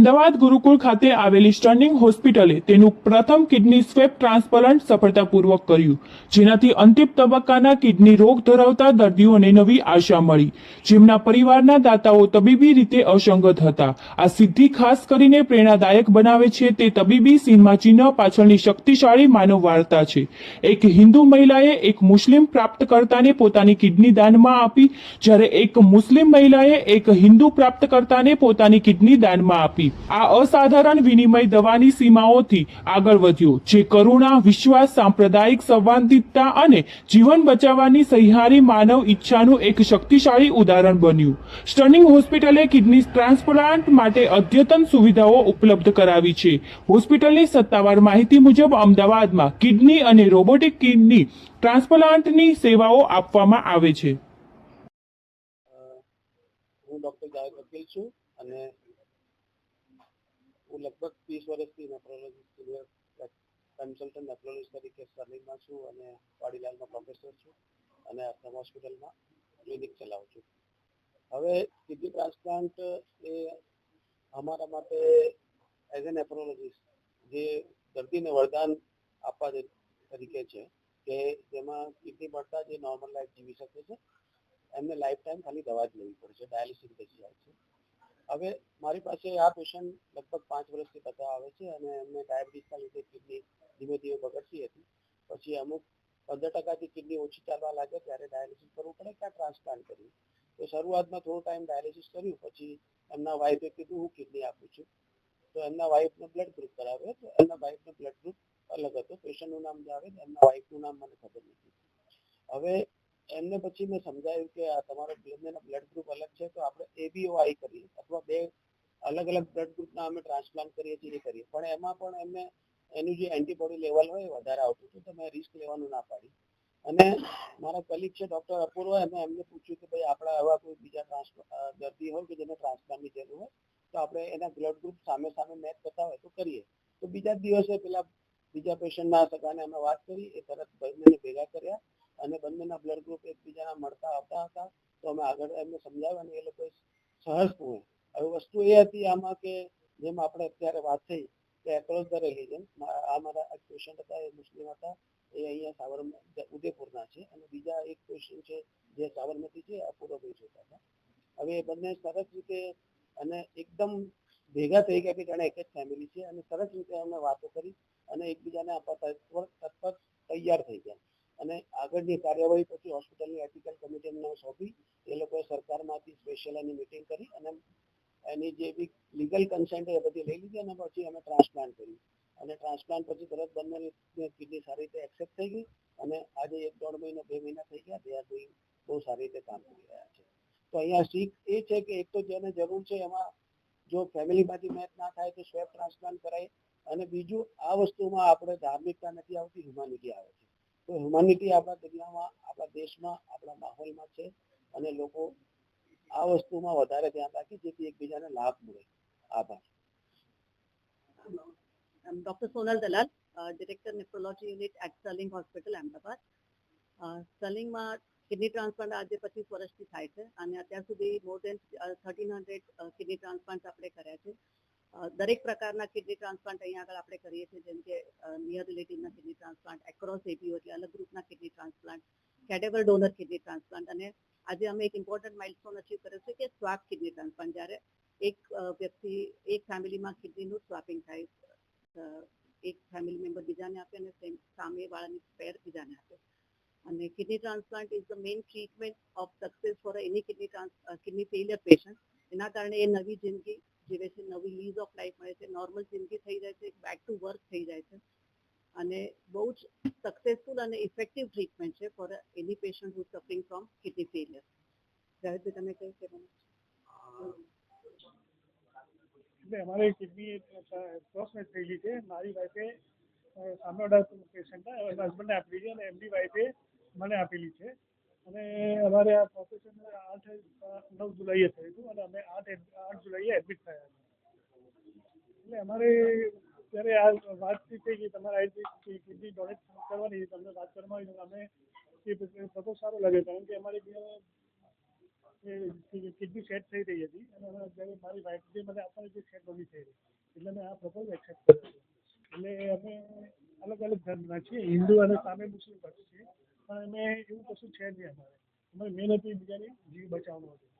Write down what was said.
અમદાવાદ ગુરુકુળ ખાતે આવેલી સ્ટર્નિંગ હોસ્પિટલે તેનું પ્રથમ કિડની સ્વેપ ટ્રાન્સપ્લાન્ટ સફળતાપૂર્વક કર્યું, જેનાથી અંતિમ તબક્કાના કિડની રોગ ધરાવતા દર્દીઓને નવી આશા મળી, જેમના પરિવારના દાતાઓ તબીબી રીતે અસંગત હતા. આ સિદ્ધિ ખાસ કરીને પ્રેરણાદાયક બનાવે છે તે તબીબી સીમાચિહ્ન પાછળની શક્તિશાળી માનવ વાર્તા છે. એક હિન્દુ મહિલાએ એક મુસ્લિમ પ્રાપ્તકર્તાને પોતાની કિડની દાનમાં આપી, જ્યારે એક મુસ્લિમ મહિલાએ એક હિન્દુ પ્રાપ્તકર્તાને પોતાની કિડની દાનમાં આપી. આ અસાધારણ વિનિમય દવાની સીમાઓથી આગળ વધ્યો, જે કરુણા, વિશ્વાસ, સાંપ્રદાયિક સંવાદિતતા અને જીવન બચાવવાની સહિયારી માનવ ઈચ્છાનું એક શક્તિશાળી ઉદાહરણ બન્યું. સ્ટર્નિંગ હોસ્પિટલે કિડની ટ્રાન્સપ્લાન્ટ માટે અદ્યતન સુવિધાઓ ઉપલબ્ધ કરાવી છે. હોસ્પિટલની સત્તાવાર માહિતી મુજબ અમદાવાદમાં કિડની અને રોબોટિક કિડની ટ્રાન્સપ્લાન્ટની સેવાઓ આપવામાં આવે છે. હું ડૉક્ટર જાવેદ વકીલ છું અને હું લગભગ 30 વર્ષથી નેફ્રોલોજી સિનિયર કન્સલ્ટન્ટ નેફ્રોલોજીસ્ટ તરીકે સ્ટર્નિંગમાં છું અને વાડીલાલમાં પ્રોફેસર છું અને અસમ હોસ્પિટલમાં ક્લિનિક ચલાવું છું. હવે કિડની ટ્રાન્સપ્લાન્ટ એ અમારા માટે એઝ એ નેફ્રોલોજીસ્ટ જે દર્દીને વરદાન આપવા તરીકે છે કે જેમાં કિડની મળતા જે નોર્મલ લાઈફ જીવી શકે છે, એમને લાઈફ ટાઈમ ખાલી દવા જ લેવી પડે છે, ડાયાલિસિસ બેસી જાય છે. હવે મારી પાસે આ પેશન્ટ લગભગ 5 વર્ષથી બધા આવે છે અને એમને ડાયાબિટીસના લીધે કિડની ધીમે ધીમે બગડતી હતી. પછી અમુક 15% કિડની ઓછી ચાલવા લાગે ત્યારે ડાયાલિસિસ કરવું પડે કે ટ્રાન્સપ્લાન્ટ કરવું. તો શરૂઆતમાં થોડો ટાઈમ ડાયાલિસિસ કર્યું, પછી એમના વાઈફે કીધું હું કિડની આપું છું. તો એમના વાઈફને બ્લડ ગ્રુપ કરાવ્યો, તો એમના વાઈફનો બ્લડ ગ્રુપ અલગ હતો. પેશન્ટનું નામ જાવેદ, એમના વાઈફનું નામ મને ખબર નથી. હવે એમને પછી મેં સમજાવ્યું કે આ તમારો બંનેના બ્લડ ગ્રુપ અલગ છે, તો આપણે ABOI કરીએ અથવા 2 અલગ અલગ બ્લડ ગ્રુપના અમે ટ્રાન્સપ્લાન્ટ કરીએ છીએ કરીએ. પણ એમાં પણ એમને એનું જે એન્ટીબોડી લેવલ હોય વધારે આવતું હતું, તો મેં રિસ્ક લેવાનું ના પાડી. અને મારા કલીગ છે ડૉક્ટર અપૂર્વ, એમને પૂછ્યું કે ભાઈ આપણા આવા કોઈ બીજા દર્દી હોય કે જેને ટ્રાન્સપ્લાન્ટની જરૂર હોય તો આપણે એના બ્લડ ગ્રુપ સામે સામે મેચ થતા હોય તો કરીએ. તો બીજા દિવસે પેલા બીજા પેશન્ટના સગાને અમે વાત કરી, એ તરત બંનેને ભેગા કર્યા અને બંનેના બ્લડ ગ્રુપ એકબીજાના મળતા આવતા હતા. તો અમે આગળ એમને સમજાવ્યા અને એ લોકોએ સહજપણે. હવે વસ્તુ એ હતી આમાં કે જેમ આપણે અત્યારે વાત થઈ કે એક્રોસ ધ રિલિજન, આ મારા એક પેશન્ટ હતા, એ મુસ્લિમ હતા, એ અહીંયા ઉદયપુરના છે, અને બીજા એક પેશન્ટ છે જે સાબરમતી છે, અપૂર્વભાઈ જોતા હતા. હવે એ બંને સરસ રીતે અને એકદમ ભેગા થઈ ગયા કે જાણે એક જ ફેમિલી છે, અને સરસ રીતે અમે વાતો કરી અને એકબીજાને આપવા તત્પર તૈયાર થઈ ગયા. અને આગળની કાર્યવાહી પછી હોસ્પિટલની એથિકલ કમિટીને સોંપી. એ લોકોએ સરકારમાંથી સ્પેશિયલ એની મિટિંગ કરી અને એની જે બી લીગલ કન્સેન્ટ એ બધી લઈ લીધી અને પછી અમે ટ્રાન્સપ્લાન્ટ કર્યું. અને ટ્રાન્સપ્લાન્ટ પછી તરત બંને કિડની સારી રીતે એક્સેપ્ટ થઈ ગઈ અને આજે 1-1.5 મહિના 2 મહિના થઈ ગયા, બે બહુ સારી રીતે કામ કરી રહ્યા છે. તો અહીંયા શીખ એ છે કે એક તો જેને જરૂર છે એમાં જો ફેમિલીમાંથી મેચ ના થાય તો સ્વેપ ટ્રાન્સપ્લાન્ટ કરાય, અને બીજું આ વસ્તુમાં આપણે ધાર્મિકતા નથી આવતી, હ્યુમાનિટી આવે છે. તો હ્યુમાનિટી આપણા દુનિયામાં, આપણા દેશમાં, આપણા માહોલમાં છે અને લોકો આ વસ્તુમાં વધારે ધ્યાન રાખે જેથી એકબીજાને લાભ મળે. આભાર. Doctor Sonal Dalal, director nephrology unit at Sterling hospital, Ahmedabad. સ્ટર્લિંગમાં કિડની ટ્રાન્સપ્લાન્ટ આજે 25 વર્ષથી થાય છે અને અત્યાર સુધી મોર દેન 1300 કિડની ટ્રાન્સપ્લાન્ટ આપણે કર્યા છે. દરેક પ્રકારના કિડની ટ્રાન્સપ્લાન્ટ અહીંયા આગળ આપણે કરીએ છીએ, જેમ કે નિયર રિલેટિવના કિડની ટ્રાન્સપ્લાન્ટ, એક્રોસ ABO એટલે અલગ ગ્રુપના kidney transplant, cadaver donor kidney transplant, અને આજે અમે એક ઇમ્પોર્ટન્ટ માઇલસ્ટોન અચીવ કર્યો છે કે સ્વાપ કિડની ટ્રાન્સપ્લાન્ટ, જ્યારે એક વ્યક્તિ એક ફેમિલીમાં કિડનીનું સ્વાપિંગ થાય, એક ફેમિલી મેમ્બર બીજાને આપે અને સામેવાળાની પેર બીજાને આપે. અને kidney transplant is the main treatment of success for any kidney failure patient. એના કારણે એ નવી જિંદગી જીવે છે, નવી લીઝ ઓફ લાઈફ મળે છે, નોર્મલ જિંદગી થઈ જાય છે, બેક ટુ વર્ક થઈ જાય છે, અને બહુ જ સક્સેસફુલ અને ઇફેક્ટિવ ટ્રીટમેન્ટ છે for any patient who suffering from kidney failure. જાવેદભાઈ, તમે કઈ કહેવાનું? અમારે કિડની ક્રોસ મેચ થયેલી છે. મારી વાઈફે સામેવાળા પેશન્ટના હસબન્ડને આપેલી છે અને એમની વાઈફે મને આપેલી છે. અને અમારે આ ઓપરેશન 9 જુલાઈએ થયું હતું અને અમે 8 જુલાઈએ એડમિટ થયા હતા. એટલે અમારે જ્યારે આ વાતચીત થઈ કે તમારે આ રીતે કિડની ડોનેટ કરવાની, તમને વાત કરવામાં આવી, અમે એ બધો સારો લાગે, કારણ કે અમારે કિડની સેટ થઈ રહી હતી અને જ્યારે મારી વાઈફ જે મને આપવાની જે સેટ નથી થઈ રહી એટલે મેં આ પ્રપોઝ એક્સેપ્ટ કર્યો. એટલે અમે અલગ અલગ ધર્મના છીએ, હિન્દુ અને સામે મુસ્લિમ પક્ષ છીએ, પણ અમે એવું કશું છે જ નહીં. અમારે મેન હતું બીજાની જીવ બચાવવાનો હતો.